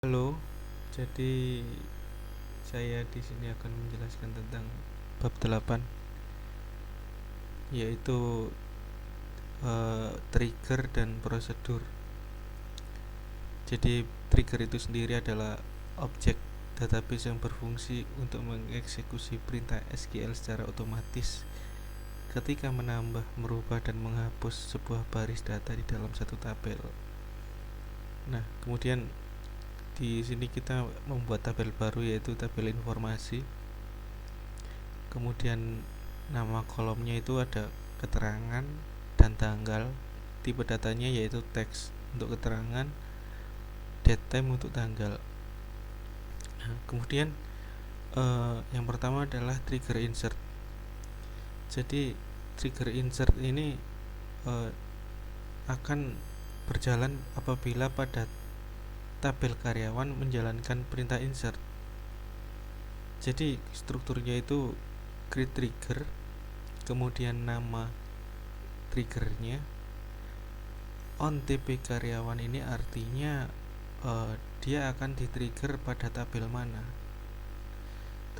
Halo, jadi saya di sini akan menjelaskan tentang bab 8, yaitu trigger dan prosedur. Jadi trigger itu sendiri adalah objek database yang berfungsi untuk mengeksekusi perintah SQL secara otomatis ketika menambah, merubah, dan menghapus sebuah baris data di dalam satu tabel. Nah, kemudian di sini kita membuat tabel baru, yaitu tabel informasi. Kemudian nama kolomnya itu ada keterangan dan tanggal. Tipe datanya yaitu teks untuk keterangan, date time untuk tanggal. Nah, kemudian yang pertama adalah trigger insert. Jadi trigger insert ini akan berjalan apabila pada tabel karyawan menjalankan perintah insert. Jadi strukturnya itu create trigger, kemudian nama triggernya. On TP karyawan ini artinya dia akan di-trigger pada tabel mana.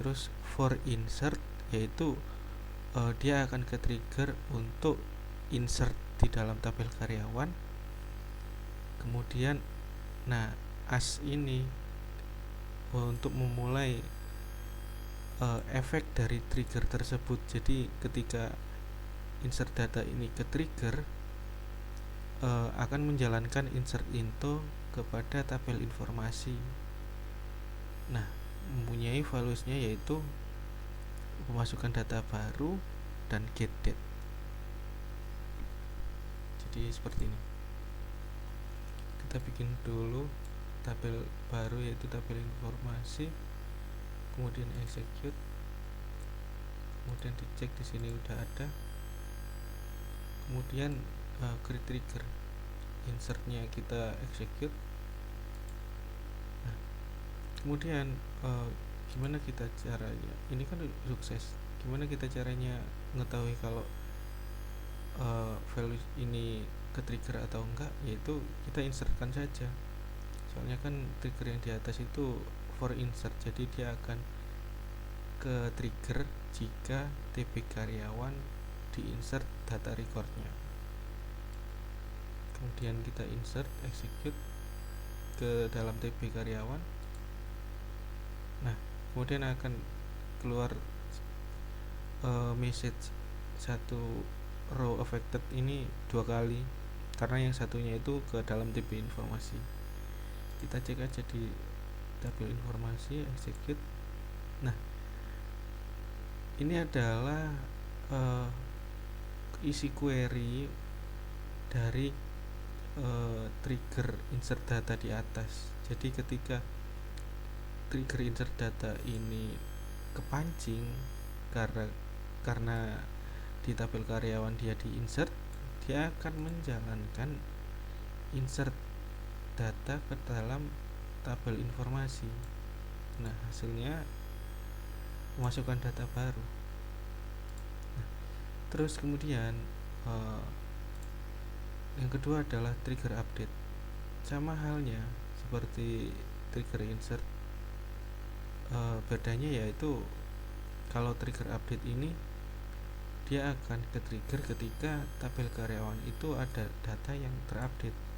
Terus for insert yaitu dia akan ke-trigger untuk insert di dalam tabel karyawan. Kemudian as ini untuk memulai efek dari trigger tersebut. Jadi ketika insert data ini ke-trigger, akan menjalankan insert into kepada tabel informasi. Nah, mempunyai valuesnya yaitu pemasukan data baru dan get date. Jadi seperti ini. Kita bikin dulu tabel baru yaitu tabel informasi, kemudian execute, kemudian dicek di sini udah ada, kemudian create trigger, insertnya kita execute. Nah, kemudian gimana kita caranya, ini kan sukses, gimana kita caranya mengetahui kalau value ini ke trigger atau enggak, yaitu kita insertkan saja. Soalnya kan trigger yang di atas itu for insert, jadi dia akan ke trigger jika TP karyawan di insert data recordnya. Kemudian kita insert, execute ke dalam TP karyawan. Nah, kemudian akan keluar message satu row affected ini 2 kali, karena yang satunya itu ke dalam TP informasi. Kita cek aja di tabel informasi, execute. Nah, ini adalah isi query dari trigger insert data di atas. Jadi ketika trigger insert data ini kepancing karena di tabel karyawan dia di insert, dia akan menjalankan insert data ke dalam tabel informasi. Nah, hasilnya memasukkan data baru. Nah, terus kemudian yang kedua adalah trigger update. Sama halnya seperti trigger insert, bedanya yaitu kalau trigger update ini dia akan ke trigger ketika tabel karyawan itu ada data yang terupdate.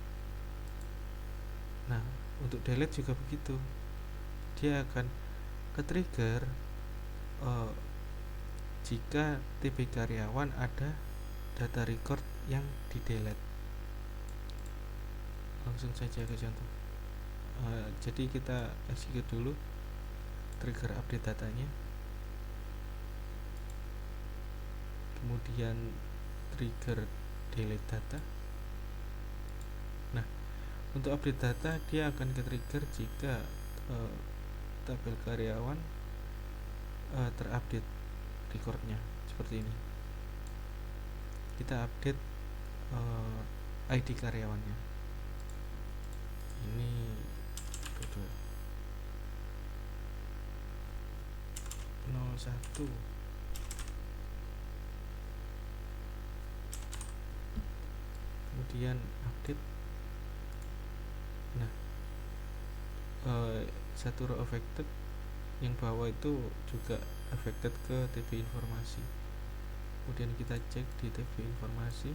Nah, untuk delete juga begitu, dia akan ke trigger jika TP karyawan ada data record yang di delete. Langsung saja ke contoh. Jadi kita execute dulu trigger update datanya, kemudian trigger delete data. Nah, untuk update data dia akan ke trigger jika tabel karyawan terupdate recordnya seperti ini. Kita update ID karyawannya, ini 01, kemudian update. Nah, satu row affected, yang bawah itu juga affected ke TB informasi. Kemudian kita cek di TB informasi.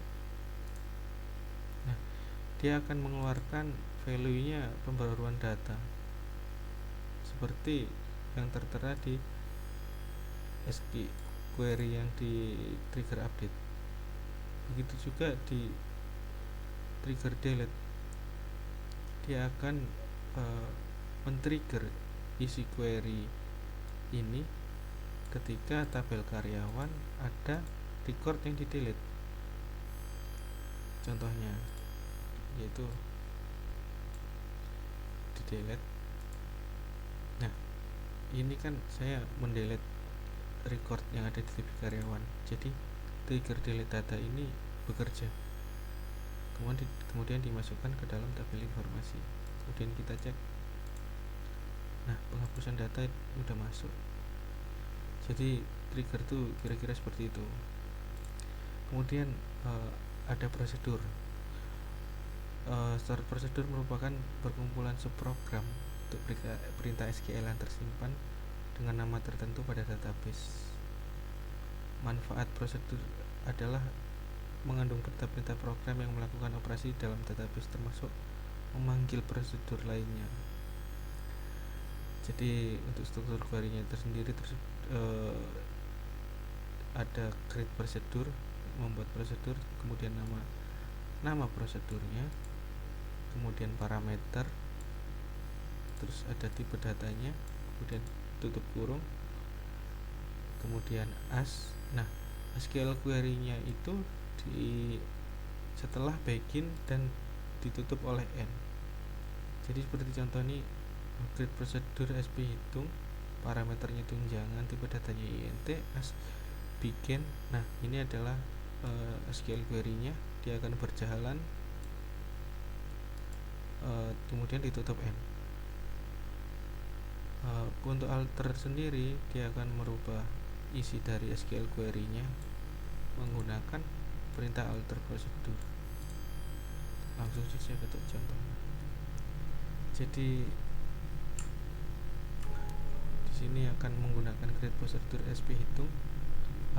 Nah, dia akan mengeluarkan value-nya pembaruan data seperti yang tertera di SQL yang di trigger update. Begitu juga di trigger delete, dia akan men-trigger isi query ini ketika tabel karyawan ada record yang di delete. Contohnya yaitu di delete. Nah, ini kan saya mendelete record yang ada di TB karyawan, jadi trigger delete data ini bekerja, kemudian dimasukkan ke dalam tabel informasi. Kemudian kita cek, nah penghapusan data udah masuk. Jadi trigger tuh kira-kira seperti itu. Kemudian ada prosedur. Start prosedur merupakan perkumpulan subprogram untuk perintah SQL yang tersimpan dengan nama tertentu pada database. Manfaat prosedur adalah mengandung perintah-perintah program yang melakukan operasi dalam database, termasuk memanggil prosedur lainnya. Jadi untuk struktur query-nya tersendiri ada create prosedur, membuat prosedur, kemudian nama prosedurnya, kemudian parameter, terus ada tipe datanya, kemudian tutup kurung, kemudian as. Nah, SQL query-nya itu setelah begin dan ditutup oleh end. Jadi seperti contoh ini, create prosedur SP hitung, parameternya tunjangan, tipe datanya int, as, begin. Nah, ini adalah SQL query-nya, dia akan berjalan, kemudian ditutup end. Untuk alter sendiri, dia akan merubah isi dari SQL query-nya menggunakan perintah alter prosedur. Langsung saja ke contoh. Jadi di sini akan menggunakan create prosedur SP hitung,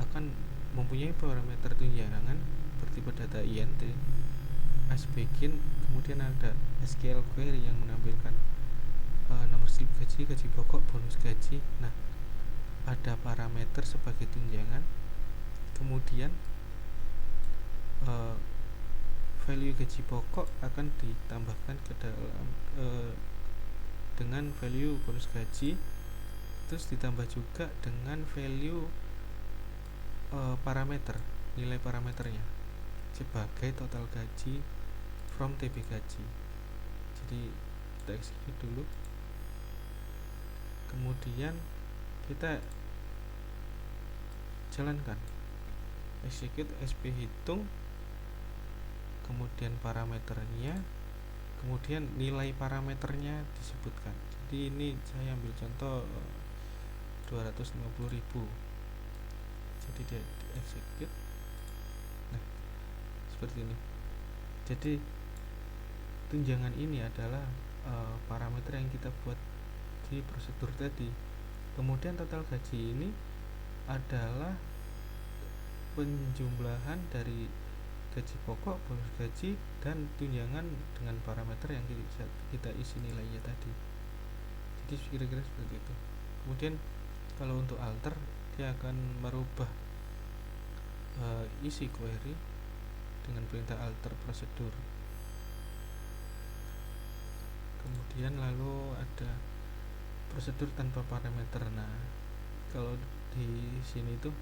akan mempunyai parameter tunjangan bertipe data int, as begin, kemudian ada SQL query yang menampilkan nomor slip gaji, gaji pokok, bonus gaji. Nah, ada parameter sebagai tunjangan, kemudian value gaji pokok akan ditambahkan ke dalam dengan value bonus gaji, terus ditambah juga dengan value parameter, nilai parameternya sebagai total gaji from TB gaji. Jadi kita execute dulu, kemudian kita jalankan execute SP hitung, kemudian parameternya, kemudian nilai parameternya disebutkan. Jadi ini saya ambil contoh 250.000. Jadi dia di execute. Nah, seperti ini. Jadi tunjangan ini adalah parameter yang kita buat di prosedur tadi. Kemudian total gaji ini adalah penjumlahan dari gaji pokok, bonus gaji, dan tunjangan dengan parameter yang kita isi nilainya tadi. Jadi kira-kira seperti itu. Kemudian kalau untuk alter, dia akan merubah isi query dengan perintah alter prosedur. Kemudian lalu ada prosedur tanpa parameter. Nah, kalau di sini tuh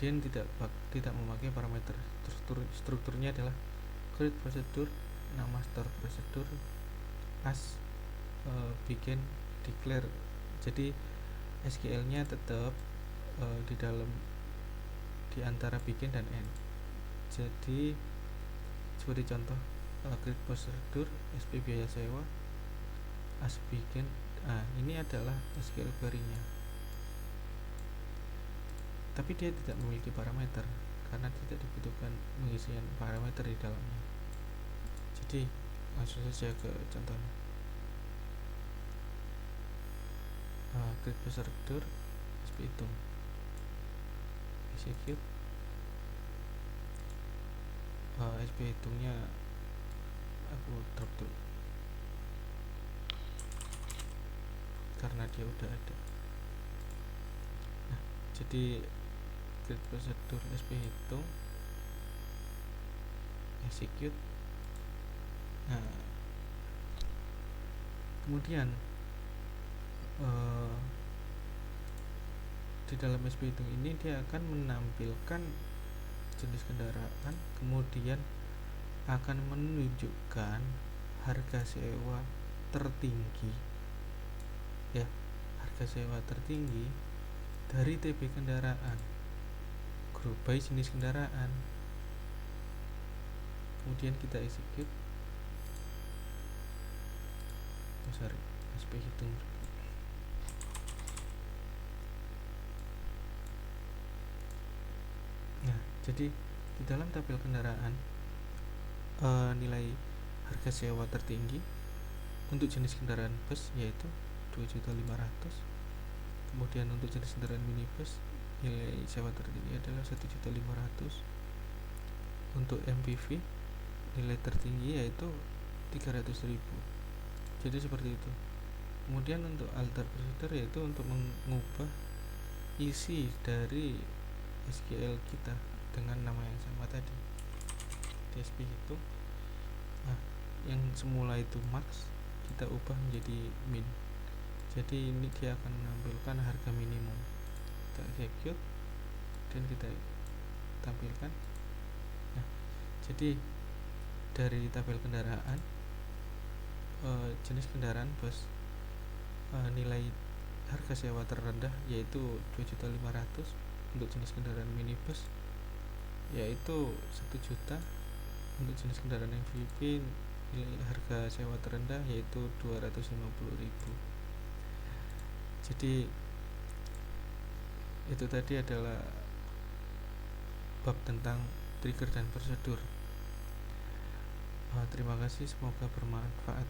dia tidak memakai parameter. Strukturnya adalah create prosedur, nama start prosedur, as, begin, declare. Jadi SQL-nya tetap di antara begin dan end. Jadi seperti contoh, create prosedur, SP biaya sewa, as begin. Nah, ini adalah SQL query-nya. Tapi dia tidak memiliki parameter karena tidak dibutuhkan pengisian parameter di dalamnya. Jadi langsung saja ke contohnya. create procedure, SP hitung, execute. SP hitungnya aku drop dulu karena dia udah ada. Nah, jadi create procedure, SP hitung, execute. Nah, kemudian di dalam SP hitung ini dia akan menampilkan jenis kendaraan, kemudian akan menunjukkan harga sewa tertinggi, ya, harga sewa tertinggi dari TB kendaraan, grup by jenis kendaraan. Kemudian kita execute, SP hitung. Nah, jadi di dalam tabel kendaraan nilai harga sewa tertinggi untuk jenis kendaraan bus yaitu 2.500.000. Kemudian untuk jenis kendaraan minibus nilai sewa tertinggi adalah 1.500.000. Untuk MPV nilai tertinggi yaitu 300.000. Jadi seperti itu. Kemudian untuk alter procedure yaitu untuk mengubah isi dari SQL kita dengan nama yang sama tadi, DSP itu. Nah, yang semula itu max kita ubah menjadi min. Jadi ini dia akan menampilkan harga minimum. Kita execute dan kita tampilkan. Nah, jadi dari tabel kendaraan jenis kendaraan bus nilai harga sewa terendah yaitu 2.500.000. Untuk jenis kendaraan minibus yaitu 1 juta. Untuk jenis kendaraan MPV nilai harga sewa terendah yaitu 250.000. Jadi itu tadi adalah bab tentang trigger dan prosedur. Terima kasih, semoga bermanfaat.